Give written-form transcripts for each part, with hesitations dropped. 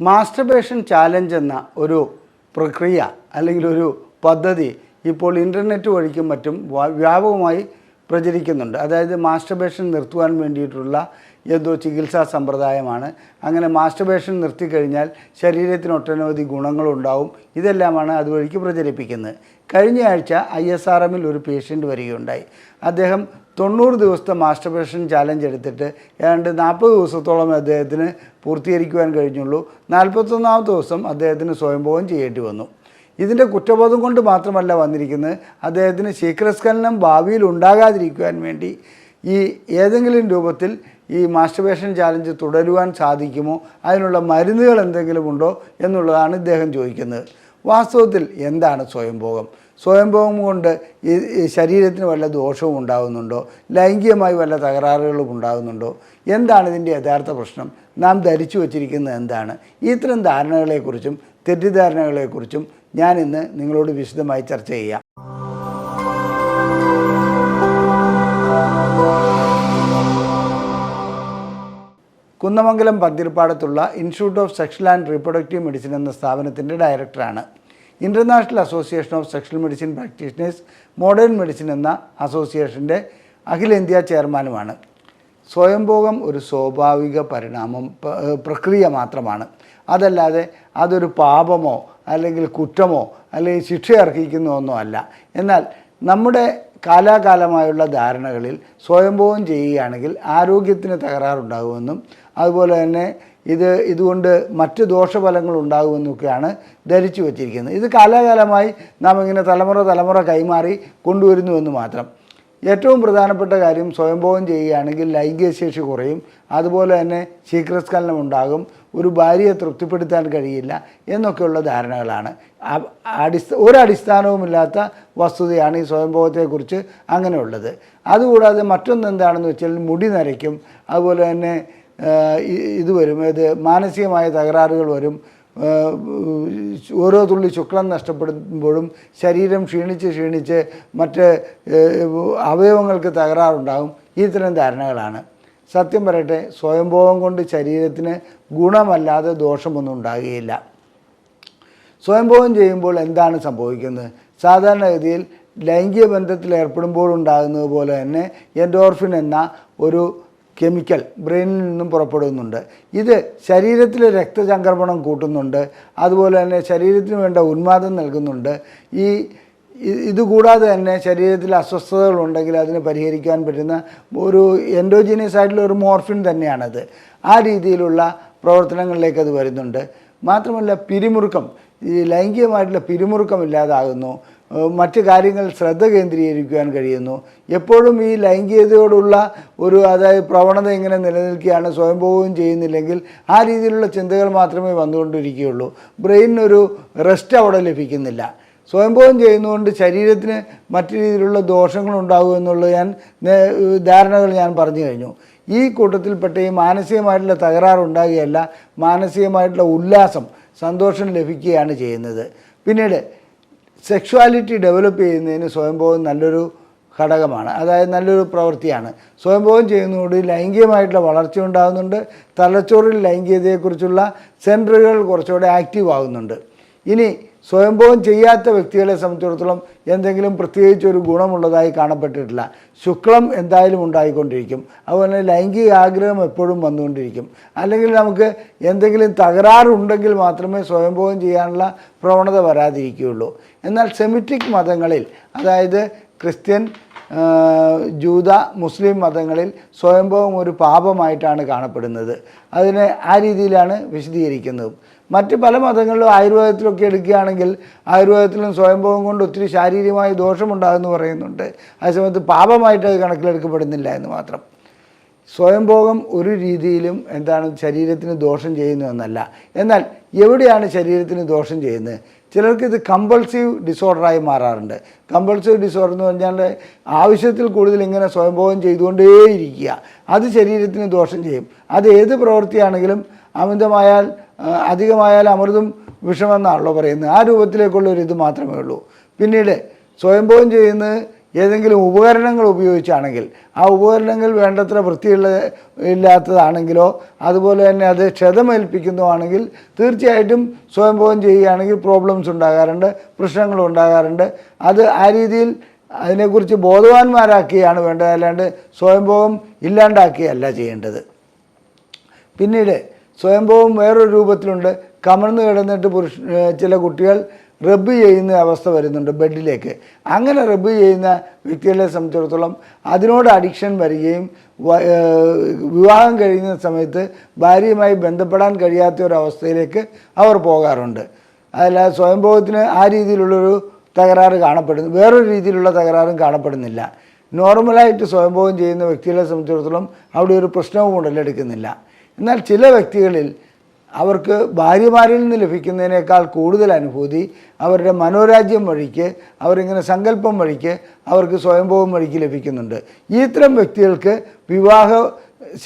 Masturbation challenge എന്ന ഒരു പ്രക്രിയ അല്ലെങ്കിൽ ഒരു പദ്ധതി ഇപ്പോൾ ഇൻ്റർനെറ്റ് വഴിക്കും മറ്റും വ്യാപകമായി പ്രചരിക്കുന്നുണ്ട്. അതായത് മാസ്റ്റർബേഷൻ നിർത്തുവാൻ വേണ്ടിയിട്ടുള്ള എന്തോ ചികിത്സാ സമ്പ്രദായമാണ്. അങ്ങനെ മാസ്റ്റർബേഷൻ നിർത്തിക്കഴിഞ്ഞാൽ ശരീരത്തിന് ഒട്ടനവധി ഗുണങ്ങളുണ്ടാവും. ഇതെല്ലാമാണ് അതുവഴിക്ക് പ്രചരിപ്പിക്കുന്നത്. കഴിഞ്ഞ ആഴ്ച ISRMൽ ഒരു പേഷ്യൻ്റ് വരികയുണ്ടായി. അദ്ദേഹം 90 ദിവസത്തെ മാസ്റ്റർബേഷൻ ചാലഞ്ച് എടുത്തിട്ട് ഏതാണ്ട് 40 ദിവസത്തോളം അദ്ദേഹത്തിന് പൂർത്തീകരിക്കുവാൻ കഴിഞ്ഞുള്ളൂ. 41ാമത്തെ ദിവസം അദ്ദേഹത്തിന് സ്വയംഭോഗം ചെയ്യേണ്ടി വന്നു. ഇതിൻ്റെ കുറ്റബോധം കൊണ്ട് മാത്രമല്ല വന്നിരിക്കുന്നത്, അദ്ദേഹത്തിന് ശീഘ്രസ്ഖലനം ഭാവിയിൽ ഉണ്ടാകാതിരിക്കുവാൻ വേണ്ടി ഈ ഏതെങ്കിലും രൂപത്തിൽ ഈ മാസ്റ്റർബേഷൻ ചാലഞ്ച് തുടരുവാൻ സാധിക്കുമോ, അതിനുള്ള മരുന്നുകൾ എന്തെങ്കിലും ഉണ്ടോ എന്നുള്ളതാണ് ഇദ്ദേഹം ചോദിക്കുന്നത്. വാസ്തവത്തിൽ എന്താണ് സ്വയംഭോഗം? സ്വയംഭോഗം കൊണ്ട് ഈ ശരീരത്തിന് വല്ല ദോഷവും ഉണ്ടാകുന്നുണ്ടോ? ലൈംഗികമായി വല്ല തകരാറുകളും ഉണ്ടാകുന്നുണ്ടോ? എന്താണ് ഇതിൻ്റെ യഥാർത്ഥ പ്രശ്നം? നാം ധരിച്ചു വച്ചിരിക്കുന്നത് എന്താണ്? ഇത്തരം ധാരണകളെക്കുറിച്ചും തെറ്റിദ്ധാരണകളെക്കുറിച്ചും ഞാൻ ഇന്ന് നിങ്ങളോട് വിശദമായി ചർച്ച ചെയ്യാം. കുന്നമംഗലം പന്തിരിപ്പാടത്തുള്ള institute of sexual and reproductive medicine എന്ന സ്ഥാപനത്തിൻ്റെ ഡയറക്ടറാണ്. International association of sexual medicine practitioners modern medicine എന്ന അസോസിയേഷൻ്റെ അഖിലേന്ത്യാ ചെയർമാനുമാണ്. സ്വയംഭോഗം ഒരു സ്വാഭാവിക പ്രക്രിയ മാത്രമാണ്. അതല്ലാതെ അതൊരു പാപമോ അല്ലെങ്കിൽ കുറ്റമോ അല്ലെങ്കിൽ ശിക്ഷ അർഹിക്കുന്ന ഒന്നോ അല്ല. എന്നാൽ നമ്മുടെ കാലാകാലമായുള്ള ധാരണകളിൽ സ്വയംഭോഗം ചെയ്യുകയാണെങ്കിൽ ആരോഗ്യത്തിന് തകരാറുണ്ടാകുമെന്നും അതുപോലെ തന്നെ ഇതുകൊണ്ട് മറ്റ് ദോഷഫലങ്ങൾ ഉണ്ടാകുമെന്നൊക്കെയാണ് ധരിച്ചു വച്ചിരിക്കുന്നത്. ഇത് കാലാകാലമായി നാം ഇങ്ങനെ തലമുറ കൈമാറി കൊണ്ടുവരുന്നുവെന്ന് മാത്രം. ഏറ്റവും പ്രധാനപ്പെട്ട കാര്യം, സ്വയംഭോഗം ചെയ്യുകയാണെങ്കിൽ ലൈംഗിക ശേഷി കുറയും, അതുപോലെ തന്നെ ശീഘ്രസ്ഖലനം ഉണ്ടാകും, ഒരു ഭാര്യയെ തൃപ്തിപ്പെടുത്താൻ കഴിയില്ല എന്നൊക്കെയുള്ള ധാരണകളാണ്. ഒരടിസ്ഥാനവുമില്ലാത്ത വസ്തുതയാണ് ഈ സ്വയംഭോഗത്തെക്കുറിച്ച് അങ്ങനെയുള്ളത്. അതുകൂടാതെ മറ്റൊന്നെന്താണെന്ന് വെച്ചാൽ മുടി നരയ്ക്കും, അതുപോലെ തന്നെ ഇത് വരും, മാനസികമായ തകരാറുകൾ വരും. ഓരോ തുള്ളി ശുക്ലം നഷ്ടപ്പെടുമ്പോഴും ശരീരം ക്ഷീണിച്ച് മറ്റ് അവയവങ്ങൾക്ക് തകരാറുണ്ടാകും. ഇത്തരം ധാരണകളാണ്. സത്യം പറയട്ടെ, സ്വയംഭോഗം കൊണ്ട് ശരീരത്തിന് ഗുണമല്ലാതെ ദോഷമൊന്നും ഉണ്ടാകുകയില്ല. സ്വയംഭോഗം ചെയ്യുമ്പോൾ എന്താണ് സംഭവിക്കുന്നത്? സാധാരണഗതിയിൽ ലൈംഗിക ബന്ധത്തിൽ ഏർപ്പെടുമ്പോഴുണ്ടാകുന്നത് പോലെ തന്നെ എൻഡോർഫിൻ എന്ന ഒരു കെമിക്കൽ ബ്രെയിനിൽ നിന്നും പുറപ്പെടുന്നുണ്ട്. ഇത് ശരീരത്തിലെ രക്തചംക്രമണം കൂട്ടുന്നുണ്ട്, അതുപോലെ തന്നെ ശരീരത്തിന് വേണ്ട ഉന്മാദം നൽകുന്നുണ്ട്. ഇതുകൂടാതെ തന്നെ ശരീരത്തിൽ അസ്വസ്ഥതകളുണ്ടെങ്കിൽ അതിന് പരിഹരിക്കാൻ പറ്റുന്ന ഒരു എൻഡോജീനിയസ് ആയിട്ടുള്ള ഒരു മോർഫിൻ തന്നെയാണത്. ആ രീതിയിലുള്ള പ്രവർത്തനങ്ങളിലേക്ക് അത് വരുന്നുണ്ട്. മാത്രമല്ല ഈ ലൈംഗികമായിട്ടുള്ള പിരിമുറുക്കം ഇല്ലാതാകുന്നു, മറ്റ് കാര്യങ്ങൾ ശ്രദ്ധ കേന്ദ്രീകരിക്കുവാൻ കഴിയുന്നു. എപ്പോഴും ഈ ലൈംഗികതയോടുള്ള അതായത് പ്രവണത ഇങ്ങനെ നിലനിൽക്കുകയാണ്, സ്വയംഭോഗം ചെയ്യുന്നില്ലെങ്കിൽ ആ രീതിയിലുള്ള ചിന്തകൾ മാത്രമേ വന്നുകൊണ്ടിരിക്കുകയുള്ളൂ. ബ്രെയിനൊരു റെസ്റ്റ് അവിടെ ലഭിക്കുന്നില്ല. സ്വയംഭോഗം ചെയ്യുന്നതുകൊണ്ട് ശരീരത്തിന് മറ്റു രീതിയിലുള്ള ദോഷങ്ങളുണ്ടാകും എന്നുള്ള ധാരണകൾ ഞാൻ പറഞ്ഞു കഴിഞ്ഞു. ഈ കൂട്ടത്തിൽപ്പെട്ട ഈ മാനസികമായിട്ടുള്ള തകരാറുണ്ടാകുകയല്ല, മാനസികമായിട്ടുള്ള ഉല്ലാസം, സന്തോഷം ലഭിക്കുകയാണ് ചെയ്യുന്നത്. പിന്നീട് സെക്ഷുവാലിറ്റി ഡെവലപ്പ് ചെയ്യുന്നതിന് സ്വയംഭോഗം നല്ലൊരു ഘടകമാണ്, അതായത് നല്ലൊരു പ്രവൃത്തിയാണ്. സ്വയംഭോഗം ചെയ്യുന്നതോടെ ലൈംഗികമായിട്ടുള്ള വളർച്ച ഉണ്ടാകുന്നുണ്ട്. തലച്ചോറിൽ ലൈംഗികതയെക്കുറിച്ചുള്ള സെൻറ്ററുകൾ കുറച്ചുകൂടെ ആക്റ്റീവ് ആകുന്നുണ്ട്. ഇനി സ്വയംഭോഗം ചെയ്യാത്ത വ്യക്തികളെ സംബന്ധിച്ചിടത്തോളം എന്തെങ്കിലും പ്രത്യേകിച്ചൊരു ഗുണമുള്ളതായി കാണപ്പെട്ടിട്ടില്ല. ശുക്ലം എന്തായാലും ഉണ്ടായിക്കൊണ്ടിരിക്കും, അതുപോലെ ലൈംഗിക ആഗ്രഹം എപ്പോഴും വന്നുകൊണ്ടിരിക്കും. അല്ലെങ്കിൽ നമുക്ക് എന്തെങ്കിലും തകരാറുണ്ടെങ്കിൽ മാത്രമേ സ്വയംഭോഗം ചെയ്യാനുള്ള പ്രവണത വരാതിരിക്കുകയുള്ളൂ. എന്നാൽ സെമിറ്റിക് മതങ്ങളിൽ, അതായത് ക്രിസ്ത്യൻ, ജൂത, മുസ്ലിം മതങ്ങളിൽ സ്വയംഭോഗം ഒരു പാപമായിട്ടാണ് കാണപ്പെടുന്നത്. അതിനെ ആ രീതിയിലാണ് വിശദീകരിക്കുന്നത്. മറ്റ് പല മതങ്ങളിലും ആയുർവേദത്തിലൊക്കെ എടുക്കുകയാണെങ്കിൽ ആയുർവേദത്തിലും സ്വയംഭോഗം കൊണ്ട് ഒത്തിരി ശാരീരികമായ ദോഷമുണ്ടാകുമെന്ന് പറയുന്നുണ്ട്. അതേസമയത്ത് പാപമായിട്ട് അത് കണക്കിലെടുക്കപ്പെടുന്നില്ല എന്ന് മാത്രം. സ്വയംഭോഗം ഒരു രീതിയിലും ശരീരത്തിന് ദോഷം ചെയ്യുന്നതെന്നല്ല. എന്നാൽ എവിടെയാണ് ശരീരത്തിന് ദോഷം ചെയ്യുന്നത്? ചിലർക്കിത് കമ്പൾസീവ് ഡിസോർഡറായി മാറാറുണ്ട്. കമ്പൾസീവ് ഡിസോർഡർ എന്ന് പറഞ്ഞാൽ ആവശ്യത്തിൽ കൂടുതൽ ഇങ്ങനെ സ്വയംഭോഗം ചെയ്തുകൊണ്ടേയിരിക്കുക, അത് ശരീരത്തിന് ദോഷം ചെയ്യും. അത് ഏത് പ്രവൃത്തിയാണെങ്കിലും അധികമായാൽ അമൃതും വിഷമെന്നാണല്ലോ പറയുന്നത്. ആ രൂപത്തിലേക്കുള്ള ഒരു ഇത് മാത്രമേ ഉള്ളൂ. പിന്നീട് സ്വയംഭോഗം ചെയ്യുന്നത് ഏതെങ്കിലും ഉപകരണങ്ങൾ ഉപയോഗിച്ചാണെങ്കിൽ ആ ഉപകരണങ്ങൾ വേണ്ടത്ര ഇല്ലാത്തതാണെങ്കിലോ അതുപോലെ തന്നെ അത് ക്ഷതമേൽപ്പിക്കുന്നതാണെങ്കിൽ തീർച്ചയായിട്ടും സ്വയംഭോഗം ചെയ്യുകയാണെങ്കിൽ പ്രോബ്ലംസ് ഉണ്ടാകാറുണ്ട്, പ്രശ്നങ്ങൾ ഉണ്ടാകാറുണ്ട്. അത് ആ രീതിയിൽ അതിനെക്കുറിച്ച് ബോധവാന്മാരാക്കിയാണ് വേണ്ടത്, അല്ലാണ്ട് സ്വയംഭോഗം ഇല്ലാണ്ടാക്കിയല്ല ചെയ്യേണ്ടത്. പിന്നീട് സ്വയംഭോഗം വേറൊരു രൂപത്തിലുണ്ട്. കമഴ്ന്ന് കിടന്നിട്ട് ചില കുട്ടികൾ റബ്ബ് ചെയ്യുന്ന അവസ്ഥ വരുന്നുണ്ട് ബെഡിലേക്ക്. അങ്ങനെ റബ്ബ് ചെയ്യുന്ന വ്യക്തികളെ സംബന്ധിച്ചിടത്തോളം അതിനോട് അഡിക്ഷൻ വരികയും വിവാഹം കഴിയുന്ന സമയത്ത് ഭാര്യയുമായി ബന്ധപ്പെടാൻ കഴിയാത്ത ഒരവസ്ഥയിലേക്ക് അവർ പോകാറുണ്ട്. അതല്ലാതെ സ്വയംഭോഗത്തിന് ആ രീതിയിലുള്ളൊരു തകരാറ് കാണപ്പെടുന്നു, വേറൊരു രീതിയിലുള്ള തകരാറും കാണപ്പെടുന്നില്ല. നോർമലായിട്ട് സ്വയംഭോഗം ചെയ്യുന്ന വ്യക്തികളെ സംബന്ധിച്ചിടത്തോളം അവിടെ ഒരു പ്രശ്നവും ഉടലെടുക്കുന്നില്ല. എന്നാൽ ചില വ്യക്തികളിൽ അവർക്ക് ഭാര്യമാരിൽ നിന്ന് ലഭിക്കുന്നതിനേക്കാൾ കൂടുതൽ അനുഭൂതി അവരുടെ മനോരാജ്യം വഴിക്ക്, അവരിങ്ങനെ സങ്കല്പം വഴിക്ക്, അവർക്ക് സ്വയംഭോഗം വഴിക്ക് ലഭിക്കുന്നുണ്ട്. ഇത്തരം വ്യക്തികൾക്ക് വിവാഹ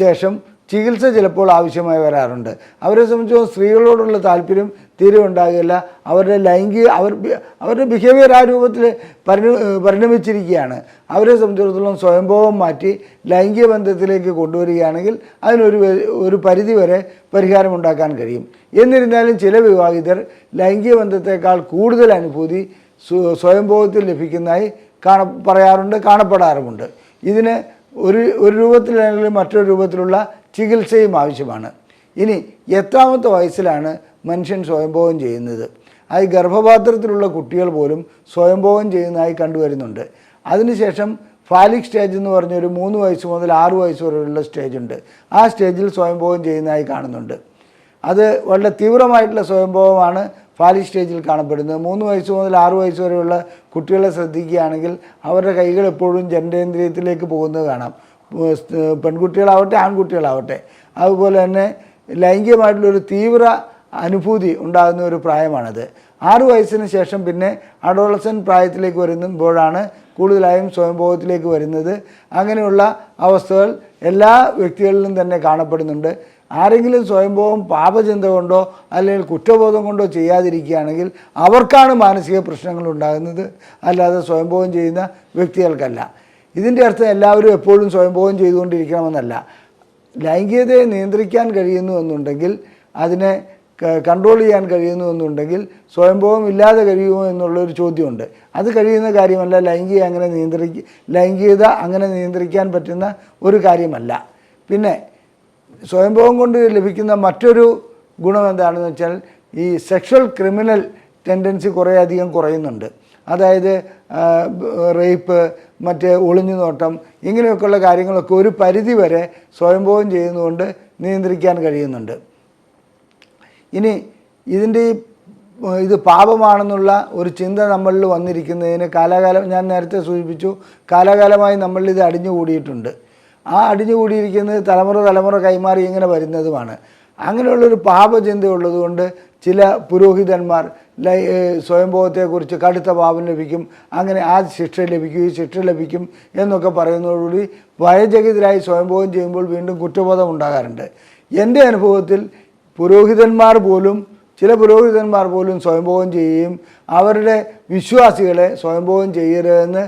ശേഷം ചികിത്സ ചിലപ്പോൾ ആവശ്യമായി വരാറുണ്ട്. അവരെ സംബന്ധിച്ച് സ്ത്രീകളോടുള്ള താല്പര്യം തീരെ ഉണ്ടാകില്ല. അവരുടെ ബിഹേവിയർ ആ രൂപത്തിൽ പരിണമിച്ചിരിക്കുകയാണ്. അവരെ സംബന്ധിച്ചിടത്തോളം സ്വയംഭോഗം മാറ്റി ലൈംഗിക ബന്ധത്തിലേക്ക് കൊണ്ടുവരികയാണെങ്കിൽ ഒരു പരിധിവരെ പരിഹാരമുണ്ടാക്കാൻ കഴിയും. എന്നിരുന്നാലും ചില വിവാഹിതർ ലൈംഗിക ബന്ധത്തേക്കാൾ കൂടുതൽ അനുഭൂതി സ്വയംഭോഗത്തിൽ ലഭിക്കുന്നതായി കാണപ്പെടാറുമുണ്ട്. ഇതിന് ഒരു രൂപത്തിലാണെങ്കിലും മറ്റൊരു രൂപത്തിലുള്ള ചികിത്സയും ആവശ്യമാണ്. ഇനി എത്രാമത്തെ വയസ്സിലാണ് മനുഷ്യൻ സ്വയംഭോഗം ചെയ്യുന്നത്? അത് ഗർഭപാത്രത്തിലുള്ള കുട്ടികൾ പോലും സ്വയംഭോഗം ചെയ്യുന്നതായി കണ്ടുവരുന്നുണ്ട്. അതിനുശേഷം ഫാലിക് സ്റ്റേജ് എന്ന് പറഞ്ഞൊരു 3 വയസ്സ് മുതൽ 6 വയസ്സ് വരെയുള്ള സ്റ്റേജുണ്ട്. ആ സ്റ്റേജിൽ സ്വയംഭോഗം ചെയ്യുന്നതായി കാണുന്നുണ്ട്. അത് വളരെ തീവ്രമായിട്ടുള്ള സ്വയംഭോഗമാണ് ഫാലിക് സ്റ്റേജിൽ കാണപ്പെടുന്നത്. 3 വയസ്സ് മുതൽ 6 വയസ്സ് വരെയുള്ള കുട്ടികളെ ശ്രദ്ധിക്കുകയാണെങ്കിൽ അവരുടെ കൈകൾ എപ്പോഴും ജനനേന്ദ്രിയത്തിലേക്ക് പോകുന്നത് കാണാം. പെൺകുട്ടികളാവട്ടെ ആൺകുട്ടികളാവട്ടെ. അതുപോലെ തന്നെ ലൈംഗികമായിട്ടുള്ളൊരു തീവ്ര അനുഭൂതി ഉണ്ടാകുന്ന ഒരു പ്രായമാണത്. 6 വയസ്സിന് ശേഷം പിന്നെ അഡോളസൻ്റ് പ്രായത്തിലേക്ക് വരുമ്പോഴാണ് കൂടുതലായും സ്വയംഭോഗത്തിലേക്ക് വരുന്നത്. അങ്ങനെയുള്ള അവസ്ഥകൾ എല്ലാ വ്യക്തികളിലും തന്നെ കാണപ്പെടുന്നുണ്ട്. ആരെങ്കിലും സ്വയംഭോഗം പാപചിന്ത കൊണ്ടോ അല്ലെങ്കിൽ കുറ്റബോധം കൊണ്ടോ ചെയ്യാതിരിക്കുകയാണെങ്കിൽ അവർക്കാണ് മാനസിക പ്രശ്നങ്ങൾ ഉണ്ടാകുന്നത്, അല്ലാതെ സ്വയംഭോഗം ചെയ്യുന്ന വ്യക്തികൾക്കല്ല. ഇതിൻ്റെ അർത്ഥം എല്ലാവരും എപ്പോഴും സ്വയംഭോഗം ചെയ്തുകൊണ്ടിരിക്കണമെന്നല്ല. ലൈംഗികതയെ നിയന്ത്രിക്കാൻ കഴിയുന്നു എന്നുണ്ടെങ്കിൽ, അതിനെ കൺട്രോൾ ചെയ്യാൻ കഴിയുന്നു എന്നുണ്ടെങ്കിൽ സ്വയംഭോഗം ഇല്ലാതെ കഴിയുമോ എന്നുള്ളൊരു ചോദ്യമുണ്ട്. അത് കഴിയുന്ന കാര്യമല്ല. ലൈംഗികത അങ്ങനെ നിയന്ത്രിക്കാൻ പറ്റുന്ന ഒരു കാര്യമല്ല. പിന്നെ സ്വയംഭോഗം കൊണ്ട് ലഭിക്കുന്ന മറ്റൊരു ഗുണം എന്താണെന്ന് വെച്ചാൽ ഈ സെക്ഷൽ ക്രിമിനൽ ടെൻഡൻസി കുറേയധികം കുറയുന്നുണ്ട്. അതായത് റേപ്പ്, മറ്റ് ഒളിഞ്ഞു നോട്ടം, ഇങ്ങനെയൊക്കെയുള്ള കാര്യങ്ങളൊക്കെ ഒരു പരിധി വരെ സ്വയംഭോഗം ചെയ്യുന്നതുകൊണ്ട് നിയന്ത്രിക്കാൻ കഴിയുന്നുണ്ട്. ഇനി ഇത് പാപമാണെന്നുള്ള ഒരു ചിന്ത നമ്മളിൽ വന്നിരിക്കുന്നതിന് ഞാൻ നേരത്തെ സൂചിപ്പിച്ചു, കാലാകാലമായി നമ്മളിത് അടിഞ്ഞുകൂടിയിട്ടുണ്ട്. ആ അടിഞ്ഞുകൂടിയിരിക്കുന്നത് തലമുറ കൈമാറി ഇങ്ങനെ വരുന്നതുമാണ്. അങ്ങനെയുള്ളൊരു പാപചിന്ത ഉള്ളതുകൊണ്ട് ചില പുരോഹിതന്മാർ സ്വയംഭോഗത്തെക്കുറിച്ച് കടുത്ത പാപം ലഭിക്കും, അങ്ങനെ ആ ശിക്ഷ ലഭിക്കും, ഈ ശിക്ഷ ലഭിക്കും എന്നൊക്കെ പറയുന്നതോടുകൂടി ഭയചകിതരായി സ്വയംഭോഗം ചെയ്യുമ്പോൾ വീണ്ടും കുറ്റബോധം ഉണ്ടാകാറുണ്ട്. എൻ്റെ അനുഭവത്തിൽ ചില പുരോഹിതന്മാർ പോലും സ്വയംഭോഗം ചെയ്യുകയും അവരുടെ വിശ്വാസികളെ സ്വയംഭോഗം ചെയ്യരുതെന്ന്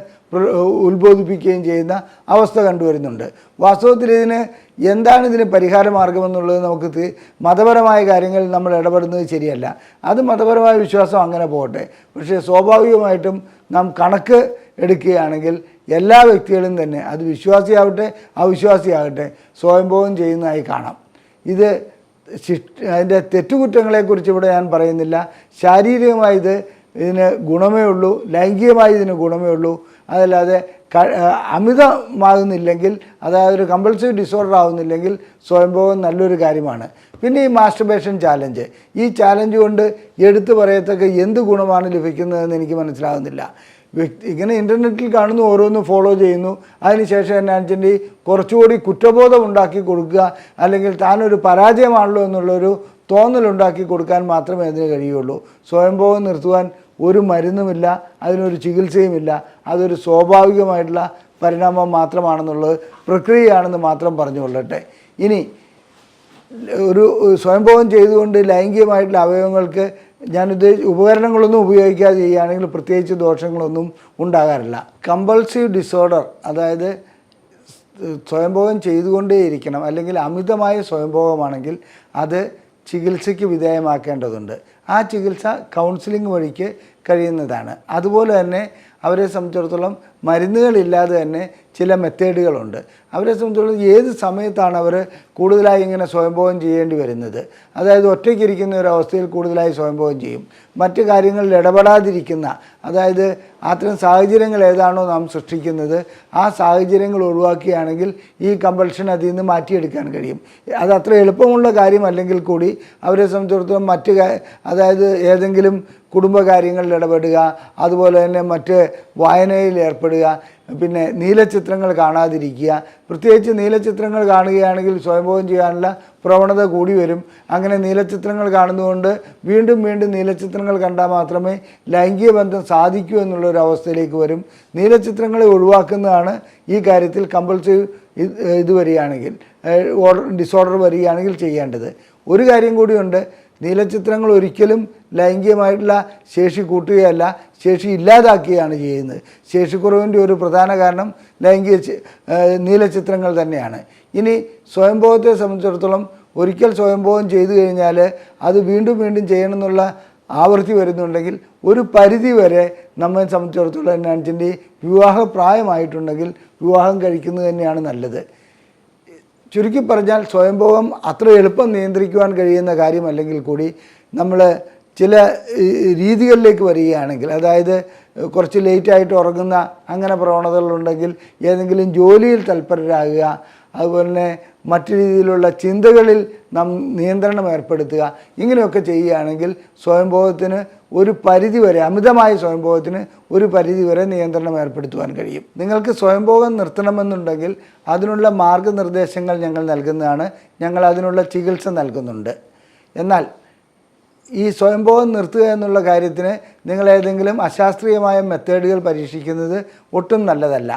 ഉത്ബോധിപ്പിക്കുകയും ചെയ്യുന്ന അവസ്ഥ കണ്ടുവരുന്നുണ്ട്. വാസ്തവത്തിൽ എന്താണ് ഇതിന് പരിഹാര മാർഗമെന്നുള്ളത് നമുക്ക് മതപരമായ കാര്യങ്ങളിൽ നമ്മൾ ഇടപെടുന്നത് ശരിയല്ല. അത് മതപരമായ വിശ്വാസം അങ്ങനെ പോകട്ടെ. പക്ഷേ സ്വാഭാവികമായിട്ടും നാം കണക്ക് എടുക്കുകയാണെങ്കിൽ എല്ലാ വ്യക്തികളും തന്നെ, അത് വിശ്വാസിയാവട്ടെ അവിശ്വാസിയാകട്ടെ, സ്വയംഭോഗം ചെയ്യുന്നതായി കാണാം. അതിൻ്റെ തെറ്റുകുറ്റങ്ങളെക്കുറിച്ച് ഇവിടെ ഞാൻ പറയുന്നില്ല. ശാരീരികമായി ഇതിന് ഗുണമേ ഉള്ളൂ, ലൈംഗികമായി ഇതിന് ഗുണമേ ഉള്ളൂ. അതല്ലാതെ അമിതമാകുന്നില്ലെങ്കിൽ, അതായത് ഒരു കമ്പൾസീവ് ഡിസോർഡർ ആകുന്നില്ലെങ്കിൽ സ്വയംഭോഗം നല്ലൊരു കാര്യമാണ്. പിന്നെ ഈ മാസ്റ്റർബേഷൻ ചാലഞ്ച്, ഈ ചാലഞ്ച് കൊണ്ട് എടുത്തു പറയത്തക്ക എന്ത് ഗുണമാണ് ലഭിക്കുന്നതെന്ന് എനിക്ക് മനസ്സിലാകുന്നില്ല. ഇങ്ങനെ ഇൻ്റർനെറ്റിൽ കാണുന്നു, ഓരോന്നും ഫോളോ ചെയ്യുന്നു. അതിനുശേഷം എന്നാണെന്ന് വെച്ചാൽ കുറച്ചുകൂടി കുറ്റബോധം ഉണ്ടാക്കി കൊടുക്കുക, അല്ലെങ്കിൽ താനൊരു പരാജയമാണല്ലോ എന്നുള്ളൊരു തോന്നലുണ്ടാക്കി കൊടുക്കാൻ മാത്രമേ അതിന് കഴിയുള്ളൂ. സ്വയംഭോഗം നിർത്തുവാൻ ഒരു മരുന്നുമില്ല, അതിനൊരു ചികിത്സയുമില്ല. അതൊരു സ്വാഭാവികമായിട്ടുള്ള പരിണാമം മാത്രമാണെന്നുള്ളത്, പ്രക്രിയയാണെന്ന് മാത്രം പറഞ്ഞുകൊള്ളട്ടെ. ഇനി ഒരു സ്വയംഭോഗം ചെയ്തുകൊണ്ട് ലൈംഗികമായിട്ടുള്ള അവയവങ്ങൾക്ക് ഉപകരണങ്ങളൊന്നും ഉപയോഗിക്കാതെ ചെയ്യുകയാണെങ്കിൽ പ്രത്യേകിച്ച് ദോഷങ്ങളൊന്നും ഉണ്ടാകാറില്ല. കമ്പൾസീവ് ഡിസോർഡർ, അതായത് സ്വയംഭോഗം ചെയ്തുകൊണ്ടേയിരിക്കണം അല്ലെങ്കിൽ അമിതമായ സ്വയംഭോഗമാണെങ്കിൽ അത് ചികിത്സയ്ക്ക് വിധേയമാക്കേണ്ടതുണ്ട്. ആ ചികിത്സ കൗൺസിലിംഗ് വഴിക്ക് കഴിയുന്നതാണ്. അതുപോലെ തന്നെ അവരെ സംബന്ധിച്ചിടത്തോളം മരുന്നുകളില്ലാതെ തന്നെ ചില മെത്തേഡുകളുണ്ട്. അവരെ സംബന്ധിച്ചിടത്തോളം ഏത് സമയത്താണ് അവർ കൂടുതലായി ഇങ്ങനെ സ്വയംഭോഗം ചെയ്യേണ്ടി വരുന്നത്, അതായത് ഒറ്റയ്ക്കിരിക്കുന്ന ഒരു അവസ്ഥയിൽ കൂടുതലായി സ്വയംഭോഗം ചെയ്യും. മറ്റു കാര്യങ്ങളിൽ ഇടപെടാതിരിക്കുന്ന, അതായത് അത്തരം സാഹചര്യങ്ങൾ ഏതാണോ നാം സൃഷ്ടിക്കുന്നത് ആ സാഹചര്യങ്ങൾ ഒഴിവാക്കുകയാണെങ്കിൽ ഈ കമ്പൾഷൻ അതിൽ നിന്ന് മാറ്റിയെടുക്കാൻ കഴിയും. അത് അത്ര എളുപ്പമുള്ള കാര്യമല്ലെങ്കിൽ കൂടി അവരെ സംബന്ധിച്ചിടത്തോളം അതായത് ഏതെങ്കിലും കുടുംബകാര്യങ്ങളിൽ ഇടപെടുക, അതുപോലെ തന്നെ മറ്റ് വായനയിൽ ഏർപ്പെടുക, പിന്നെ നീലച്ചിത്രങ്ങൾ കാണാതിരിക്കുക. പ്രത്യേകിച്ച് നീലച്ചിത്രങ്ങൾ കാണുകയാണെങ്കിൽ സ്വയംഭോഗം ചെയ്യാനുള്ള പ്രവണത കൂടി വരും. അങ്ങനെ നീലച്ചിത്രങ്ങൾ കാണുന്നതുകൊണ്ട് വീണ്ടും വീണ്ടും നീലച്ചിത്രങ്ങൾ കണ്ടാൽ മാത്രമേ ലൈംഗിക ബന്ധം സാധിക്കൂ എന്നുള്ളൊരു അവസ്ഥയിലേക്ക് വരും. നീലച്ചിത്രങ്ങളെ ഒഴിവാക്കുന്നതാണ് ഈ കാര്യത്തിൽ കമ്പൾസീവ് വരികയാണെങ്കിൽ, ഡിസോർഡർ വരികയാണെങ്കിൽ ചെയ്യേണ്ടത്. ഒരു കാര്യം കൂടിയുണ്ട്, നീലച്ചിത്രങ്ങൾ ഒരിക്കലും ലൈംഗികമായിട്ടുള്ള ശേഷി കൂട്ടുകയല്ല, ശേഷി ഇല്ലാതാക്കുകയാണ് ചെയ്യുന്നത്. ശേഷിക്കുറവിൻ്റെ ഒരു പ്രധാന കാരണം നീലച്ചിത്രങ്ങൾ തന്നെയാണ്. ഇനി സ്വയംഭോഗത്തെ സംബന്ധിച്ചിടത്തോളം ഒരിക്കൽ സ്വയംഭോഗം ചെയ്തു കഴിഞ്ഞാൽ അത് വീണ്ടും വീണ്ടും ചെയ്യണമെന്നുള്ള ആവൃത്തി വരുന്നുണ്ടെങ്കിൽ ഒരു പരിധി വരെ നമ്മെ സംബന്ധിച്ചിടത്തോളം എന്നാണെന്ന് വിവാഹപ്രായമായിട്ടുണ്ടെങ്കിൽ വിവാഹം കഴിക്കുന്നത് തന്നെയാണ് നല്ലത്. ചുരുക്കി പറഞ്ഞാൽ സ്വയംഭോഗം അത്ര എളുപ്പം നിയന്ത്രിക്കുവാൻ കഴിയുന്ന കാര്യമല്ലെങ്കിൽ കൂടി നമ്മൾ ചില രീതികളിലേക്ക് വരികയാണെങ്കിൽ, അതായത് കുറച്ച് ലേറ്റായിട്ട് ഉറങ്ങുന്ന അങ്ങനെ പ്രവണതകളുണ്ടെങ്കിൽ ഏതെങ്കിലും ജോലിയിൽ തൽപരരാകുക, അതുപോലെ തന്നെ മറ്റു രീതിയിലുള്ള ചിന്തകളിൽ നാം നിയന്ത്രണം ഏർപ്പെടുത്തുക, ഇങ്ങനെയൊക്കെ ചെയ്യുകയാണെങ്കിൽ സ്വയംഭോഗത്തിന് ഒരു പരിധി വരെ, അമിതമായ സ്വയംഭോഗത്തിന് ഒരു പരിധി വരെ നിയന്ത്രണം ഏർപ്പെടുത്തുവാൻ കഴിയും. നിങ്ങൾക്ക് സ്വയംഭോഗം നിർത്തണമെന്നുണ്ടെങ്കിൽ അതിനുള്ള മാർഗനിർദ്ദേശങ്ങൾ ഞങ്ങൾ നൽകുന്നതാണ്. ഞങ്ങൾ അതിനുള്ള ചികിത്സ നൽകുന്നുണ്ട്. എന്നാൽ ഈ സ്വയംഭോഗം നിർത്തുക എന്നുള്ള കാര്യത്തിന് നിങ്ങൾ ഏതെങ്കിലും അശാസ്ത്രീയമായ മെത്തേഡുകൾ പരീക്ഷിക്കുന്നത് ഒട്ടും നല്ലതല്ല.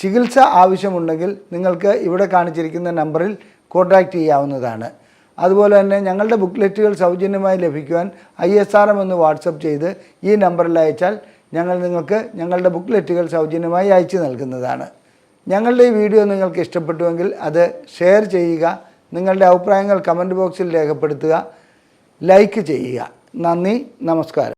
ചികിത്സ ആവശ്യമുണ്ടെങ്കിൽ നിങ്ങൾക്ക് ഇവിടെ കാണിച്ചിരിക്കുന്ന നമ്പറിൽ കോൺടാക്റ്റ് ചെയ്യാവുന്നതാണ്. അതുപോലെ തന്നെ ഞങ്ങളുടെ ബുക്ക്ലെറ്റുകൾ സൗജന്യമായി ലഭിക്കുവാൻ ISRM എന്ന് വാട്സപ്പ് ചെയ്ത് ഈ നമ്പറിൽ അയച്ചാൽ ഞങ്ങൾ നിങ്ങൾക്ക് ഞങ്ങളുടെ ബുക്ക്ലെറ്റുകൾ സൗജന്യമായി അയച്ചു നൽകുന്നതാണ്. ഞങ്ങളുടെ ഈ വീഡിയോ നിങ്ങൾക്ക് ഇഷ്ടപ്പെട്ടുവെങ്കിൽ അത് ഷെയർ ചെയ്യുക, നിങ്ങളുടെ അഭിപ്രായങ്ങൾ കമൻറ്റ് ബോക്സിൽ രേഖപ്പെടുത്തുക, ലൈക്ക് ചെയ്യുക. നന്ദി, നമസ്കാരം.